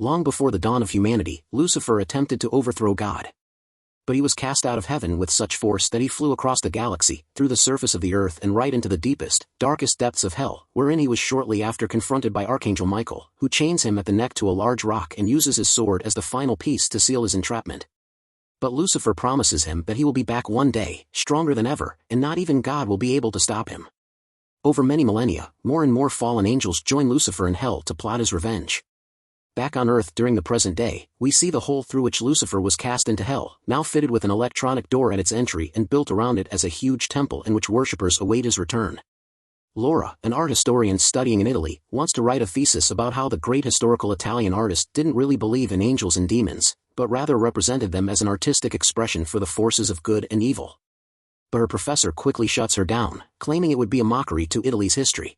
Long before the dawn of humanity, Lucifer attempted to overthrow God. But he was cast out of heaven with such force that he flew across the galaxy, through the surface of the earth and right into the deepest, darkest depths of hell, wherein he was shortly after confronted by Archangel Michael, who chains him at the neck to a large rock and uses his sword as the final piece to seal his entrapment. But Lucifer promises him that he will be back one day, stronger than ever, and not even God will be able to stop him. Over many millennia, more and more fallen angels join Lucifer in hell to plot his revenge. Back on Earth during the present day, we see the hole through which Lucifer was cast into hell, now fitted with an electronic door at its entry and built around it as a huge temple in which worshippers await his return. Laura, an art historian studying in Italy, wants to write a thesis about how the great historical Italian artist didn't really believe in angels and demons, but rather represented them as an artistic expression for the forces of good and evil. But her professor quickly shuts her down, claiming it would be a mockery to Italy's history.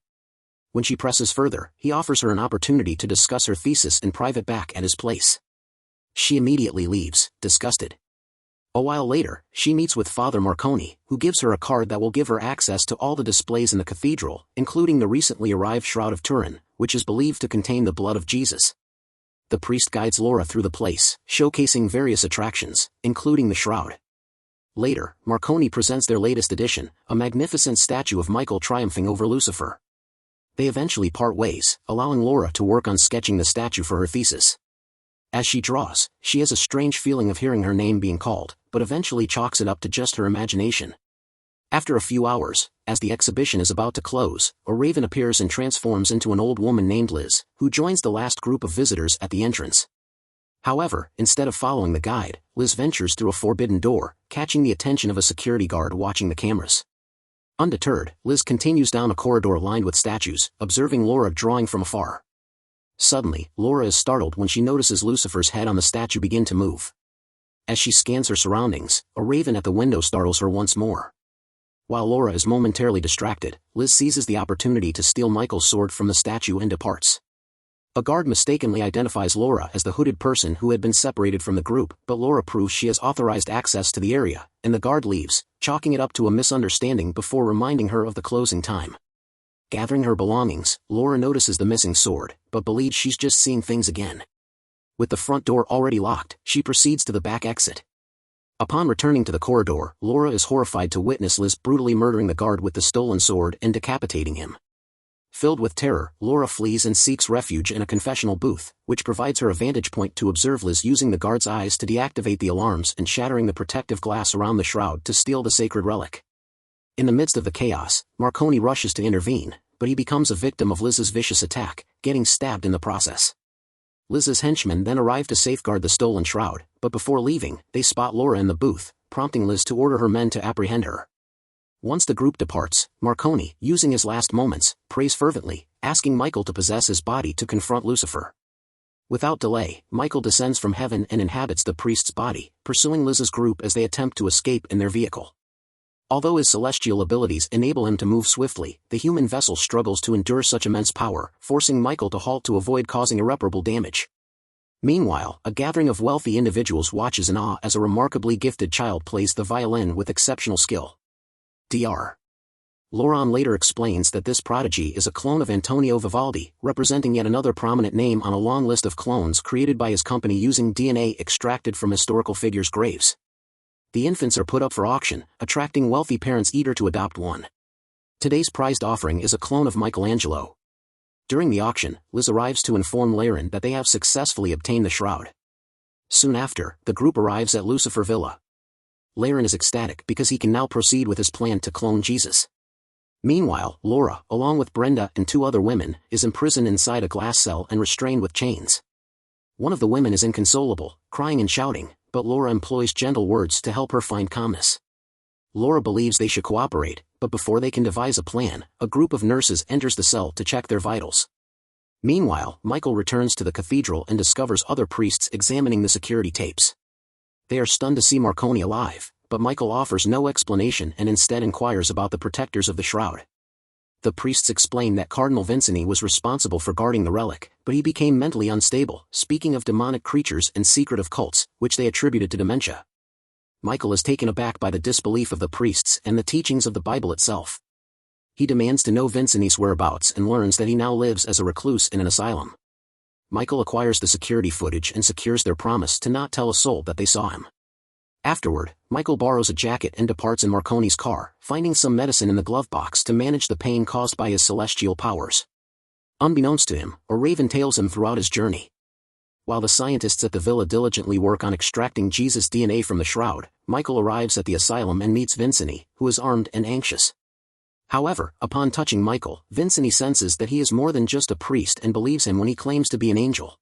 When she presses further, he offers her an opportunity to discuss her thesis in private back at his place. She immediately leaves, disgusted. A while later, she meets with Father Marconi, who gives her a card that will give her access to all the displays in the cathedral, including the recently arrived Shroud of Turin, which is believed to contain the blood of Jesus. The priest guides Laura through the place, showcasing various attractions, including the shroud. Later, Marconi presents their latest addition, a magnificent statue of Michael triumphing over Lucifer. They eventually part ways, allowing Laura to work on sketching the statue for her thesis. As she draws, she has a strange feeling of hearing her name being called, but eventually chalks it up to just her imagination. After a few hours, as the exhibition is about to close, a raven appears and transforms into an old woman named Liz, who joins the last group of visitors at the entrance. However, instead of following the guide, Liz ventures through a forbidden door, catching the attention of a security guard watching the cameras. Undeterred, Liz continues down a corridor lined with statues, observing Laura drawing from afar. Suddenly, Laura is startled when she notices Lucifer's head on the statue begin to move. As she scans her surroundings, a raven at the window startles her once more. While Laura is momentarily distracted, Liz seizes the opportunity to steal Michael's sword from the statue and departs. A guard mistakenly identifies Laura as the hooded person who had been separated from the group, but Laura proves she has authorized access to the area, and the guard leaves, chalking it up to a misunderstanding before reminding her of the closing time. Gathering her belongings, Laura notices the missing sword, but believes she's just seeing things again. With the front door already locked, she proceeds to the back exit. Upon returning to the corridor, Laura is horrified to witness Liz brutally murdering the guard with the stolen sword and decapitating him. Filled with terror, Laura flees and seeks refuge in a confessional booth, which provides her a vantage point to observe Liz using the guard's eyes to deactivate the alarms and shattering the protective glass around the shroud to steal the sacred relic. In the midst of the chaos, Marconi rushes to intervene, but he becomes a victim of Liz's vicious attack, getting stabbed in the process. Liz's henchmen then arrive to safeguard the stolen shroud, but before leaving, they spot Laura in the booth, prompting Liz to order her men to apprehend her. Once the group departs, Marconi, using his last moments, prays fervently, asking Michael to possess his body to confront Lucifer. Without delay, Michael descends from heaven and inhabits the priest's body, pursuing Liz's group as they attempt to escape in their vehicle. Although his celestial abilities enable him to move swiftly, the human vessel struggles to endure such immense power, forcing Michael to halt to avoid causing irreparable damage. Meanwhile, a gathering of wealthy individuals watches in awe as a remarkably gifted child plays the violin with exceptional skill. Dr. Loran later explains that this prodigy is a clone of Antonio Vivaldi, representing yet another prominent name on a long list of clones created by his company using DNA extracted from historical figures' graves. The infants are put up for auction, attracting wealthy parents eager to adopt one. Today's prized offering is a clone of Michelangelo. During the auction, Liz arrives to inform Laren that they have successfully obtained the shroud. Soon after, the group arrives at Lucifer Villa. Laren is ecstatic because he can now proceed with his plan to clone Jesus. Meanwhile, Laura, along with Brenda and 2 other women, is imprisoned inside a glass cell and restrained with chains. One of the women is inconsolable, crying and shouting, but Laura employs gentle words to help her find calmness. Laura believes they should cooperate, but before they can devise a plan, a group of nurses enters the cell to check their vitals. Meanwhile, Michael returns to the cathedral and discovers other priests examining the security tapes. They are stunned to see Marconi alive, but Michael offers no explanation and instead inquires about the protectors of the shroud. The priests explain that Cardinal Vincini was responsible for guarding the relic, but he became mentally unstable, speaking of demonic creatures and secretive cults, which they attributed to dementia. Michael is taken aback by the disbelief of the priests and the teachings of the Bible itself. He demands to know Vincini's whereabouts and learns that he now lives as a recluse in an asylum. Michael acquires the security footage and secures their promise to not tell a soul that they saw him. Afterward, Michael borrows a jacket and departs in Marconi's car, finding some medicine in the glove box to manage the pain caused by his celestial powers. Unbeknownst to him, a raven tails him throughout his journey. While the scientists at the villa diligently work on extracting Jesus' DNA from the shroud, Michael arrives at the asylum and meets Vincent, who is armed and anxious. However, upon touching Michael, Vincent senses that he is more than just a priest and believes him when he claims to be an angel.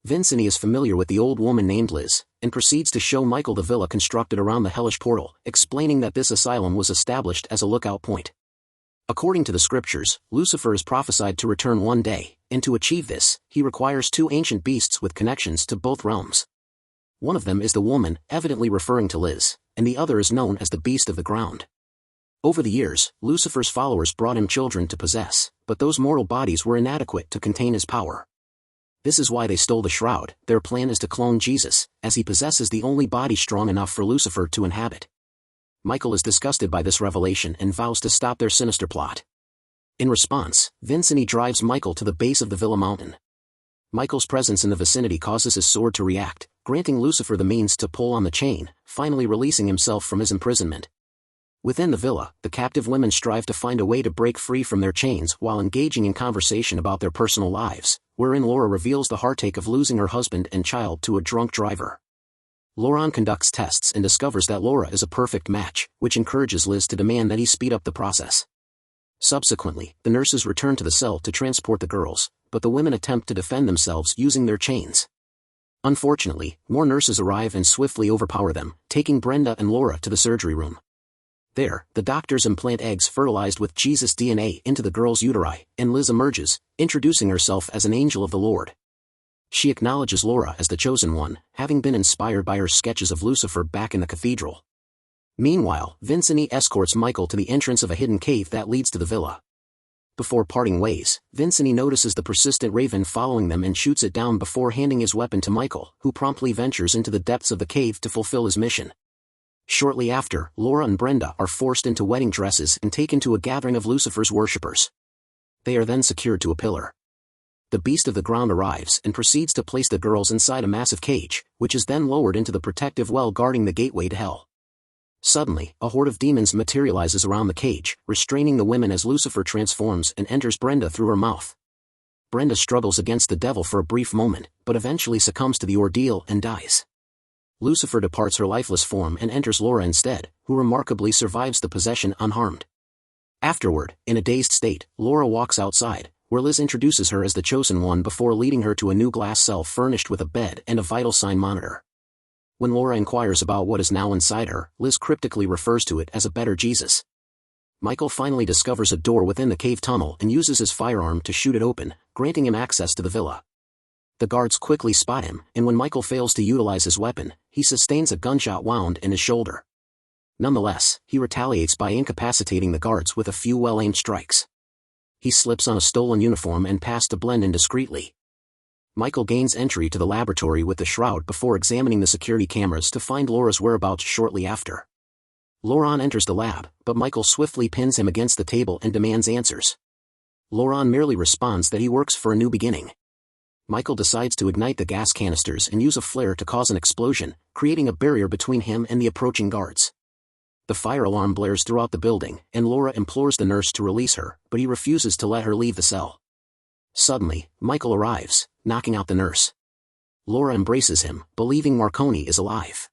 Vincent is familiar with the old woman named Liz, and proceeds to show Michael the villa constructed around the hellish portal, explaining that this asylum was established as a lookout point. According to the scriptures, Lucifer is prophesied to return one day, and to achieve this, he requires two ancient beasts with connections to both realms. One of them is the woman, evidently referring to Liz, and the other is known as the beast of the ground. Over the years, Lucifer's followers brought him children to possess, but those mortal bodies were inadequate to contain his power. This is why they stole the shroud. Their plan is to clone Jesus, as he possesses the only body strong enough for Lucifer to inhabit. Michael is disgusted by this revelation and vows to stop their sinister plot. In response, Vincent drives Michael to the base of the villa mountain. Michael's presence in the vicinity causes his sword to react, granting Lucifer the means to pull on the chain, finally releasing himself from his imprisonment. Within the villa, the captive women strive to find a way to break free from their chains while engaging in conversation about their personal lives, wherein Laura reveals the heartache of losing her husband and child to a drunk driver. Lauren conducts tests and discovers that Laura is a perfect match, which encourages Liz to demand that he speed up the process. Subsequently, the nurses return to the cell to transport the girls, but the women attempt to defend themselves using their chains. Unfortunately, more nurses arrive and swiftly overpower them, taking Brenda and Laura to the surgery room. There, the doctors implant eggs fertilized with Jesus' DNA into the girl's uteri, and Liz emerges, introducing herself as an angel of the Lord. She acknowledges Laura as the chosen one, having been inspired by her sketches of Lucifer back in the cathedral. Meanwhile, Vincent escorts Michael to the entrance of a hidden cave that leads to the villa. Before parting ways, Vincent notices the persistent raven following them and shoots it down before handing his weapon to Michael, who promptly ventures into the depths of the cave to fulfill his mission. Shortly after, Laura and Brenda are forced into wedding dresses and taken to a gathering of Lucifer's worshippers. They are then secured to a pillar. The beast of the ground arrives and proceeds to place the girls inside a massive cage, which is then lowered into the protective well guarding the gateway to hell. Suddenly, a horde of demons materializes around the cage, restraining the women as Lucifer transforms and enters Brenda through her mouth. Brenda struggles against the devil for a brief moment, but eventually succumbs to the ordeal and dies. Lucifer departs her lifeless form and enters Laura instead, who remarkably survives the possession unharmed. Afterward, in a dazed state, Laura walks outside, where Liz introduces her as the chosen one before leading her to a new glass cell furnished with a bed and a vital sign monitor. When Laura inquires about what is now inside her, Liz cryptically refers to it as a better Jesus. Michael finally discovers a door within the cave tunnel and uses his firearm to shoot it open, granting him access to the villa. The guards quickly spot him, and when Michael fails to utilize his weapon, he sustains a gunshot wound in his shoulder. Nonetheless, he retaliates by incapacitating the guards with a few well-aimed strikes. He slips on a stolen uniform and passes to blend in discreetly. Michael gains entry to the laboratory with the shroud before examining the security cameras to find Laura's whereabouts shortly after. Lauren enters the lab, but Michael swiftly pins him against the table and demands answers. Lauren merely responds that he works for a new beginning. Michael decides to ignite the gas canisters and use a flare to cause an explosion, creating a barrier between him and the approaching guards. The fire alarm blares throughout the building, and Laura implores the nurse to release her, but he refuses to let her leave the cell. Suddenly, Michael arrives, knocking out the nurse. Laura embraces him, believing Marconi is alive.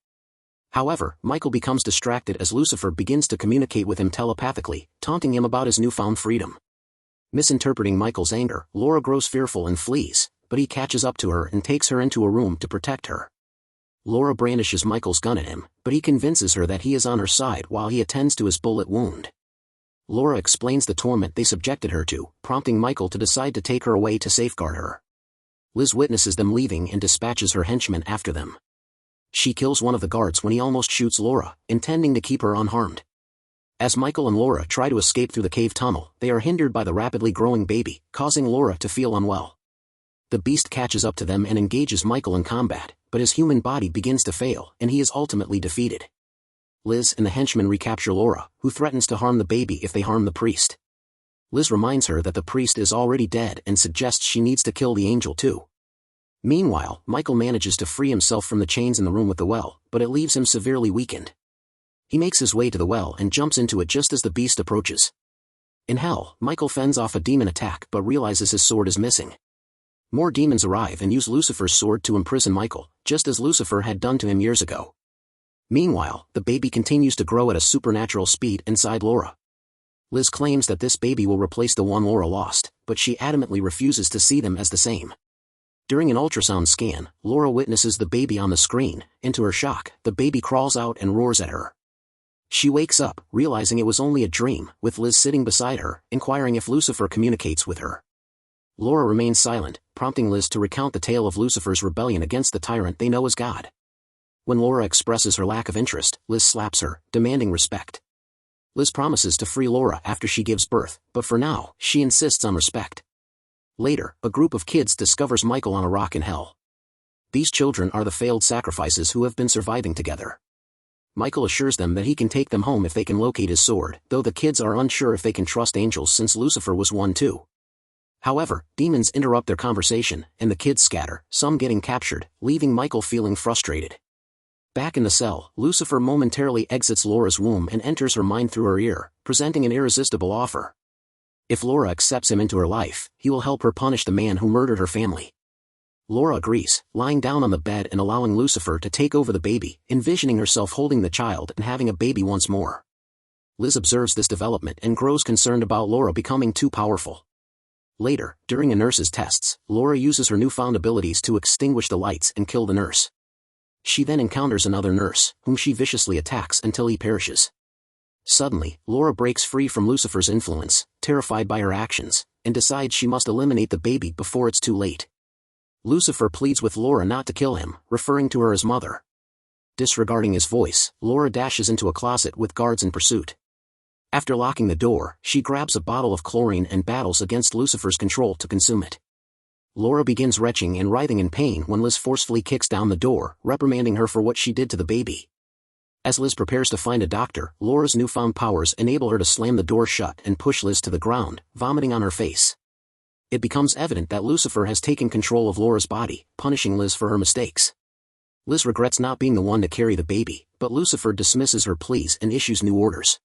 However, Michael becomes distracted as Lucifer begins to communicate with him telepathically, taunting him about his newfound freedom. Misinterpreting Michael's anger, Laura grows fearful and flees, but he catches up to her and takes her into a room to protect her. Laura brandishes Michael's gun at him, but he convinces her that he is on her side while he attends to his bullet wound. Laura explains the torment they subjected her to, prompting Michael to decide to take her away to safeguard her. Liz witnesses them leaving and dispatches her henchmen after them. She kills one of the guards when he almost shoots Laura, intending to keep her unharmed. As Michael and Laura try to escape through the cave tunnel, they are hindered by the rapidly growing baby, causing Laura to feel unwell. The beast catches up to them and engages Michael in combat, but his human body begins to fail, and he is ultimately defeated. Liz and the henchmen recapture Laura, who threatens to harm the baby if they harm the priest. Liz reminds her that the priest is already dead and suggests she needs to kill the angel too. Meanwhile, Michael manages to free himself from the chains in the room with the well, but it leaves him severely weakened. He makes his way to the well and jumps into it just as the beast approaches. In hell, Michael fends off a demon attack but realizes his sword is missing. More demons arrive and use Lucifer's sword to imprison Michael, just as Lucifer had done to him years ago. Meanwhile, the baby continues to grow at a supernatural speed inside Laura. Liz claims that this baby will replace the one Laura lost, but she adamantly refuses to see them as the same. During an ultrasound scan, Laura witnesses the baby on the screen, and to her shock, the baby crawls out and roars at her. She wakes up, realizing it was only a dream, with Liz sitting beside her, inquiring if Lucifer communicates with her. Laura remains silent, prompting Liz to recount the tale of Lucifer's rebellion against the tyrant they know as God. When Laura expresses her lack of interest, Liz slaps her, demanding respect. Liz promises to free Laura after she gives birth, but for now, she insists on respect. Later, a group of kids discovers Michael on a rock in hell. These children are the failed sacrifices who have been surviving together. Michael assures them that he can take them home if they can locate his sword, though the kids are unsure if they can trust angels since Lucifer was one too. However, demons interrupt their conversation, and the kids scatter, some getting captured, leaving Michael feeling frustrated. Back in the cell, Lucifer momentarily exits Laura's womb and enters her mind through her ear, presenting an irresistible offer. If Laura accepts him into her life, he will help her punish the man who murdered her family. Laura agrees, lying down on the bed and allowing Lucifer to take over the baby, envisioning herself holding the child and having a baby once more. Liz observes this development and grows concerned about Laura becoming too powerful. Later, during a nurse's tests, Laura uses her newfound abilities to extinguish the lights and kill the nurse. She then encounters another nurse, whom she viciously attacks until he perishes. Suddenly, Laura breaks free from Lucifer's influence, terrified by her actions, and decides she must eliminate the baby before it's too late. Lucifer pleads with Laura not to kill him, referring to her as mother. Disregarding his voice, Laura dashes into a closet with guards in pursuit. After locking the door, she grabs a bottle of chlorine and battles against Lucifer's control to consume it. Laura begins retching and writhing in pain when Liz forcefully kicks down the door, reprimanding her for what she did to the baby. As Liz prepares to find a doctor, Laura's newfound powers enable her to slam the door shut and push Liz to the ground, vomiting on her face. It becomes evident that Lucifer has taken control of Laura's body, punishing Liz for her mistakes. Liz regrets not being the one to carry the baby, but Lucifer dismisses her pleas and issues new orders.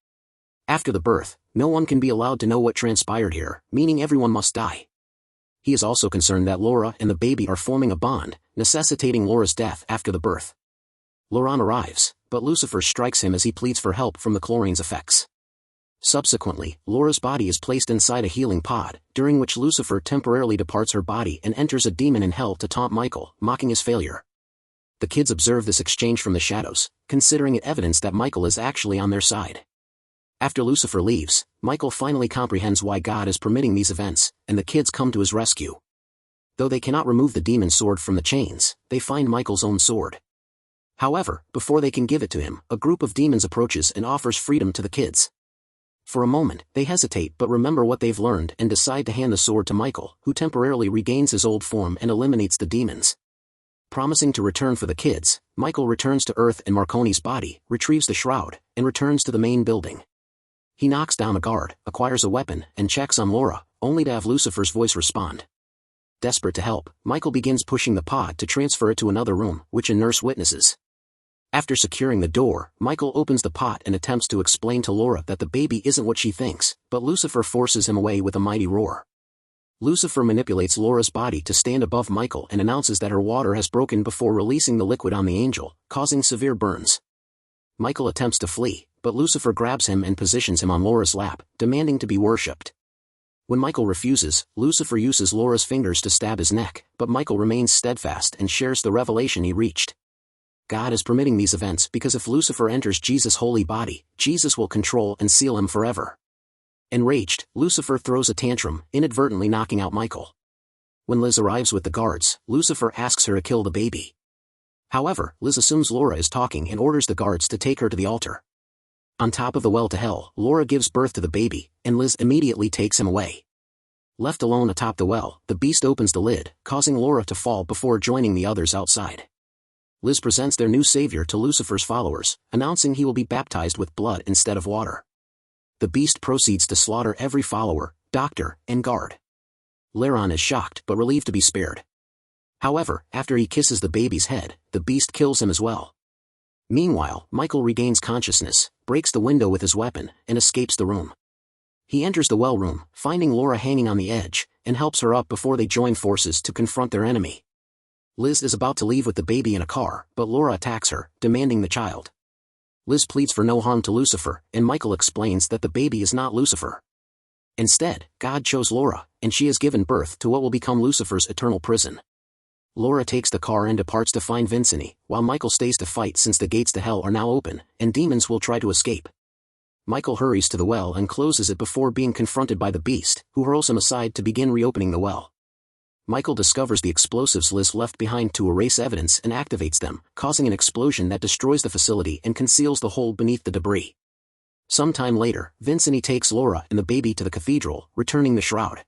After the birth, no one can be allowed to know what transpired here, meaning everyone must die. He is also concerned that Laura and the baby are forming a bond, necessitating Laura's death after the birth. Laurent arrives, but Lucifer strikes him as he pleads for help from the chlorine's effects. Subsequently, Laura's body is placed inside a healing pod, during which Lucifer temporarily departs her body and enters a demon in hell to taunt Michael, mocking his failure. The kids observe this exchange from the shadows, considering it evidence that Michael is actually on their side. After Lucifer leaves, Michael finally comprehends why God is permitting these events, and the kids come to his rescue. Though they cannot remove the demon sword from the chains, they find Michael's own sword. However, before they can give it to him, a group of demons approaches and offers freedom to the kids. For a moment, they hesitate but remember what they've learned and decide to hand the sword to Michael, who temporarily regains his old form and eliminates the demons. Promising to return for the kids, Michael returns to Earth in Marconi's body, retrieves the shroud, and returns to the main building. He knocks down a guard, acquires a weapon, and checks on Laura, only to have Lucifer's voice respond. Desperate to help, Michael begins pushing the pod to transfer it to another room, which a nurse witnesses. After securing the door, Michael opens the pot and attempts to explain to Laura that the baby isn't what she thinks, but Lucifer forces him away with a mighty roar. Lucifer manipulates Laura's body to stand above Michael and announces that her water has broken before releasing the liquid on the angel, causing severe burns. Michael attempts to flee, but Lucifer grabs him and positions him on Laura's lap, demanding to be worshipped. When Michael refuses, Lucifer uses Laura's fingers to stab his neck, but Michael remains steadfast and shares the revelation he reached. God is permitting these events because if Lucifer enters Jesus' holy body, Jesus will control and seal him forever. Enraged, Lucifer throws a tantrum, inadvertently knocking out Michael. When Liz arrives with the guards, Lucifer asks her to kill the baby. However, Liz assumes Laura is talking and orders the guards to take her to the altar. On top of the well to hell, Laura gives birth to the baby, and Liz immediately takes him away. Left alone atop the well, the beast opens the lid, causing Laura to fall before joining the others outside. Liz presents their new savior to Lucifer's followers, announcing he will be baptized with blood instead of water. The beast proceeds to slaughter every follower, doctor, and guard. Laron is shocked but relieved to be spared. However, after he kisses the baby's head, the beast kills him as well. Meanwhile, Michael regains consciousness, breaks the window with his weapon, and escapes the room. He enters the well room, finding Laura hanging on the edge, and helps her up before they join forces to confront their enemy. Liz is about to leave with the baby in a car, but Laura attacks her, demanding the child. Liz pleads for no harm to Lucifer, and Michael explains that the baby is not Lucifer. Instead, God chose Laura, and she has given birth to what will become Lucifer's eternal prison. Laura takes the car and departs to find Vincent, while Michael stays to fight since the gates to hell are now open, and demons will try to escape. Michael hurries to the well and closes it before being confronted by the beast, who hurls him aside to begin reopening the well. Michael discovers the explosives Liz left behind to erase evidence and activates them, causing an explosion that destroys the facility and conceals the hole beneath the debris. Sometime later, Vincent takes Laura and the baby to the cathedral, returning the shroud.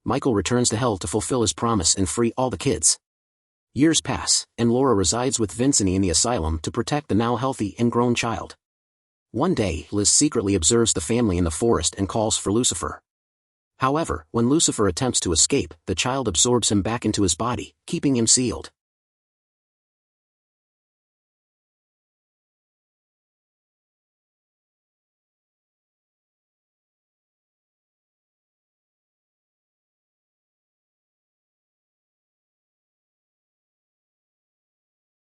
Michael returns to hell to fulfill his promise and free all the kids. Years pass, and Laura resides with Vincent in the asylum to protect the now healthy and grown child. One day, Liz secretly observes the family in the forest and calls for Lucifer. However, when Lucifer attempts to escape, the child absorbs him back into his body, keeping him sealed.